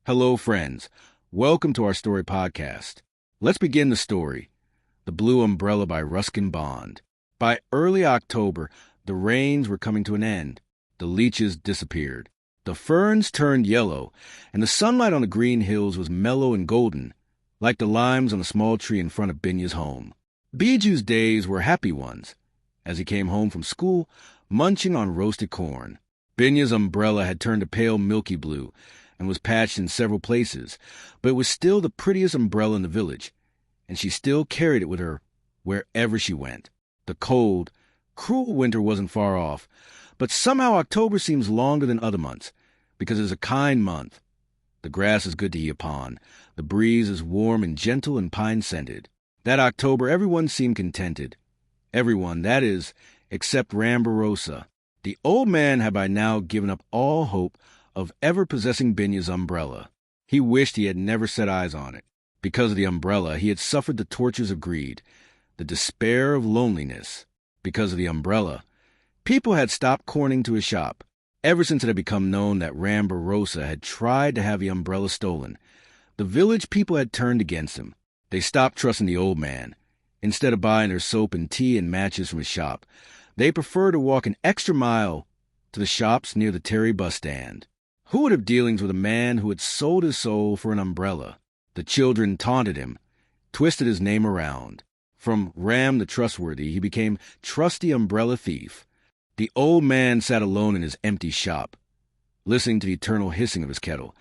Hello, friends. Welcome to our story podcast. Let's begin the story. The Blue Umbrella by Ruskin Bond. By early October, the rains were coming to an end. The leeches disappeared. The ferns turned yellow, and the sunlight on the green hills was mellow and golden, like the limes on a small tree in front of Binya's home. Biju's days were happy ones, as he came home from school, munching on roasted corn. Binya's umbrella had turned a pale milky blue, and was patched in several places, but it was still the prettiest umbrella in the village, and she still carried it with her wherever she went. The cold, cruel winter wasn't far off, but somehow October seems longer than other months, because it's a kind month. The grass is good to heat upon, the breeze is warm and gentle and pine-scented. That October everyone seemed contented. Everyone, that is, except Bharosa. The old man had by now given up all hope of ever possessing Binya's umbrella. He wished he had never set eyes on it. Because of the umbrella, he had suffered the tortures of greed, the despair of loneliness. Because of the umbrella, people had stopped corning to his shop. Ever since it had become known that Bharosa had tried to have the umbrella stolen, the village people had turned against him. They stopped trusting the old man. Instead of buying their soap and tea and matches from his shop, they preferred to walk an extra mile to the shops near the Terry bus stand. Who would have dealings with a man who had sold his soul for an umbrella? The children taunted him, twisted his name around. From Ram the Trustworthy, he became Trusty Umbrella Thief. The old man sat alone in his empty shop, listening to the eternal hissing of his kettle,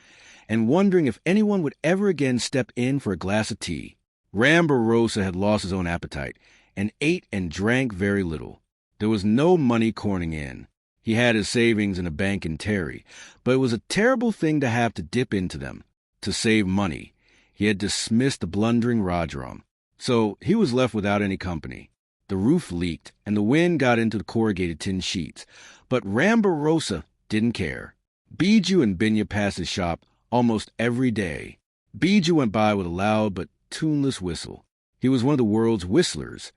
and wondering if anyone would ever again step in for a glass of tea. Bharosa had lost his own appetite, and ate and drank very little. There was no money corning in. He had his savings in a bank in Terry, but it was a terrible thing to have to dip into them, to save money. He had dismissed the blundering Rajaram, so he was left without any company. The roof leaked, and the wind got into the corrugated tin sheets, but Bharosa didn't care. Biju and Binya passed his shop almost every day. Biju went by with a loud but tuneless whistle. He was one of the world's whistlers.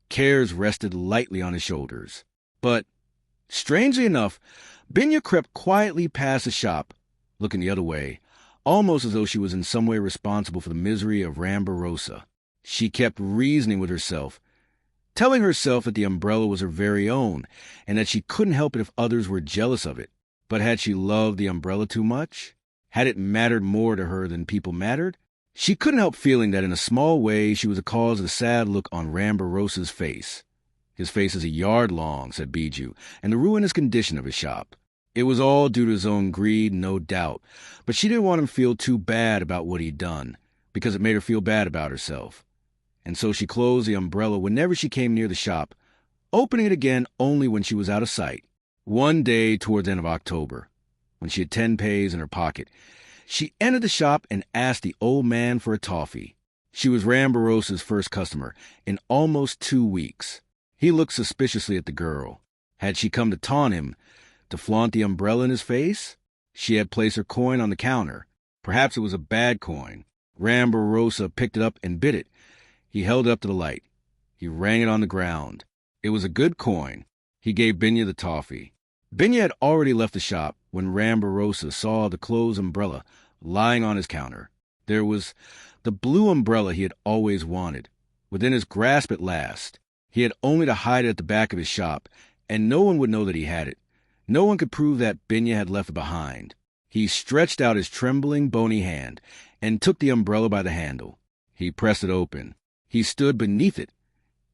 Cares rested lightly on his shoulders. But strangely enough, Binya crept quietly past the shop, looking the other way, almost as though she was in some way responsible for the misery of Bharosa. She kept reasoning with herself, telling herself that the umbrella was her very own, and that she couldn't help it if others were jealous of it. But had she loved the umbrella too much? Had it mattered more to her than people mattered? She couldn't help feeling that in a small way she was the cause of the sad look on Bharosa's face. His face is a yard long, said Biju, and the ruinous condition of his shop. It was all due to his own greed, no doubt, but she didn't want him to feel too bad about what he'd done, because it made her feel bad about herself. And so she closed the umbrella whenever she came near the shop, opening it again only when she was out of sight. One day toward the end of October, when she had 10 paise in her pocket, she entered the shop and asked the old man for a toffee. She was Bharosa's first customer in almost 2 weeks. He looked suspiciously at the girl. Had she come to taunt him, to flaunt the umbrella in his face? She had placed her coin on the counter. Perhaps it was a bad coin. Bharosa picked it up and bit it. He held it up to the light. He rang it on the ground. It was a good coin. He gave Binya the toffee. Binya had already left the shop when Bharosa saw the closed umbrella lying on his counter. There was the blue umbrella he had always wanted, within his grasp at last. He had only to hide it at the back of his shop, and no one would know that he had it. No one could prove that Binya had left it behind. He stretched out his trembling, bony hand and took the umbrella by the handle. He pressed it open. He stood beneath it,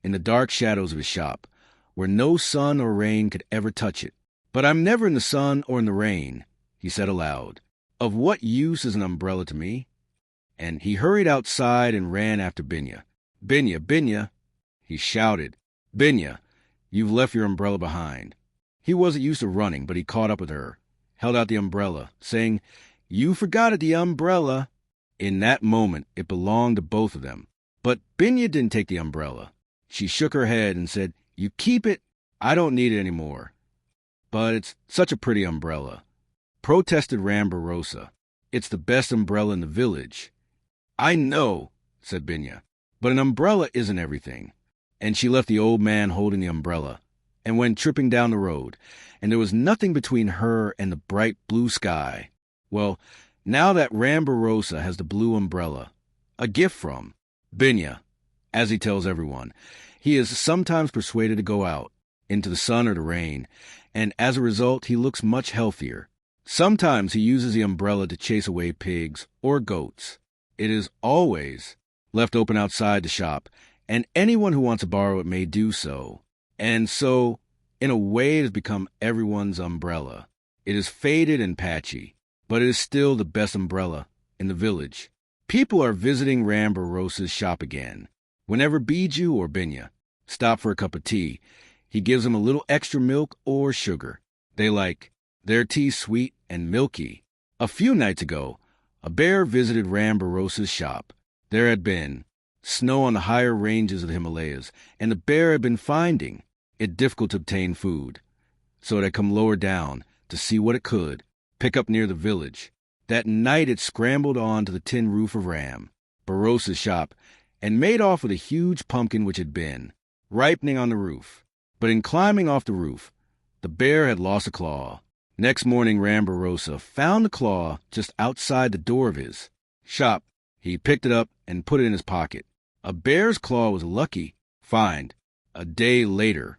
in the dark shadows of his shop, where no sun or rain could ever touch it. "But I'm never in the sun or in the rain," he said aloud. "Of what use is an umbrella to me?" And he hurried outside and ran after Binya. "Binya, Binya," he shouted. "Binya, you've left your umbrella behind." He wasn't used to running, but he caught up with her, held out the umbrella, saying, "You forgot it, the umbrella." In that moment, it belonged to both of them. But Binya didn't take the umbrella. She shook her head and said, "You keep it. I don't need it anymore." "But it's such a pretty umbrella," protested Bharosa. "It's the best umbrella in the village." "I know," said Binya, "but an umbrella isn't everything." And she left the old man holding the umbrella and went tripping down the road, and there was nothing between her and the bright blue sky. Well, Now that Bharosa has the blue umbrella, a gift from Binya, as he tells everyone, he is sometimes persuaded to go out into the sun or the rain, and as a result, he looks much healthier. Sometimes he uses the umbrella to chase away pigs or goats. It is always left open outside the shop, and anyone who wants to borrow it may do so. And so, in a way, it has become everyone's umbrella. It is faded and patchy, but it is still the best umbrella in the village. People are visiting Bharosa's shop again. Whenever Biju or Binya stop for a cup of tea, he gives them a little extra milk or sugar. They like their tea sweet and milky. A few nights ago, a bear visited Bharosa's shop. There had been snow on the higher ranges of the Himalayas, and the bear had been finding it difficult to obtain food. So it had come lower down to see what it could pick up near the village. That night it scrambled on to the tin roof of Bharosa's shop and made off with a huge pumpkin which had been ripening on the roof. But in climbing off the roof, the bear had lost a claw. Next morning, Bharosa found the claw just outside the door of his shop. He picked it up and put it in his pocket. A bear's claw was a lucky find. A day later,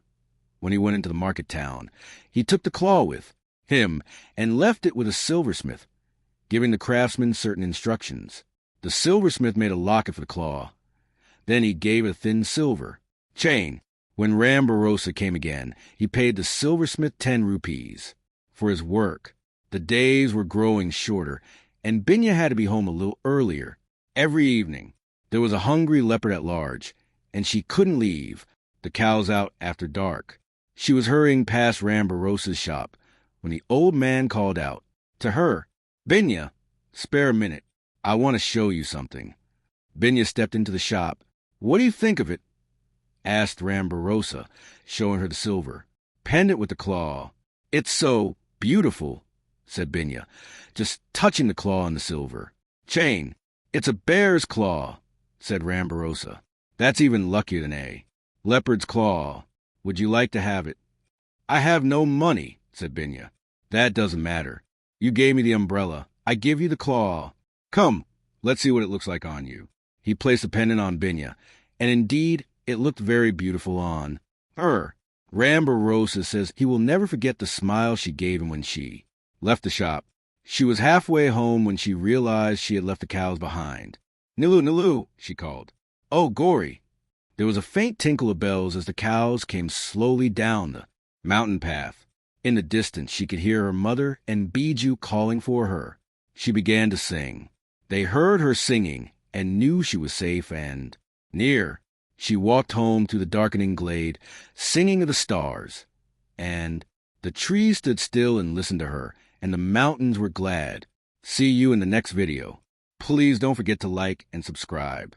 when he went into the market town, he took the claw with him and left it with a silversmith, giving the craftsman certain instructions. The silversmith made a locket for the claw. Then he gave it a thin silver chain. When Bharosa came again, he paid the silversmith 10 rupees for his work. The days were growing shorter, and Binya had to be home a little earlier. Every evening, there was a hungry leopard at large, and she couldn't leave the cows out after dark. She was hurrying past Bharosa's shop when the old man called out to her, "Binya, spare a minute. I want to show you something." Binya stepped into the shop. "What do you think of it?" asked Bharosa, showing her the silver pendant with the claw. "It's so beautiful," said Binya, just touching the claw on the silver chain. "It's a bear's claw," said Bharosa. "That's even luckier than a leopard's claw. Would you like to have it?" "I have no money," said Binya. "That doesn't matter. You gave me the umbrella. I give you the claw. Come, let's see what it looks like on you." He placed the pendant on Binya, and indeed, it looked very beautiful on her. Bharosa says he will never forget the smile she gave him when she left the shop. She was halfway home when she realized she had left the cows behind. "Nilu, Nilu," she called. "Oh, Gory." There was a faint tinkle of bells as the cows came slowly down the mountain path. In the distance, she could hear her mother and Biju calling for her. She began to sing. They heard her singing and knew she was safe and near. She walked home through the darkening glade, singing of the stars. And the trees stood still and listened to her, and the mountains were glad. See you in the next video. Please don't forget to like and subscribe.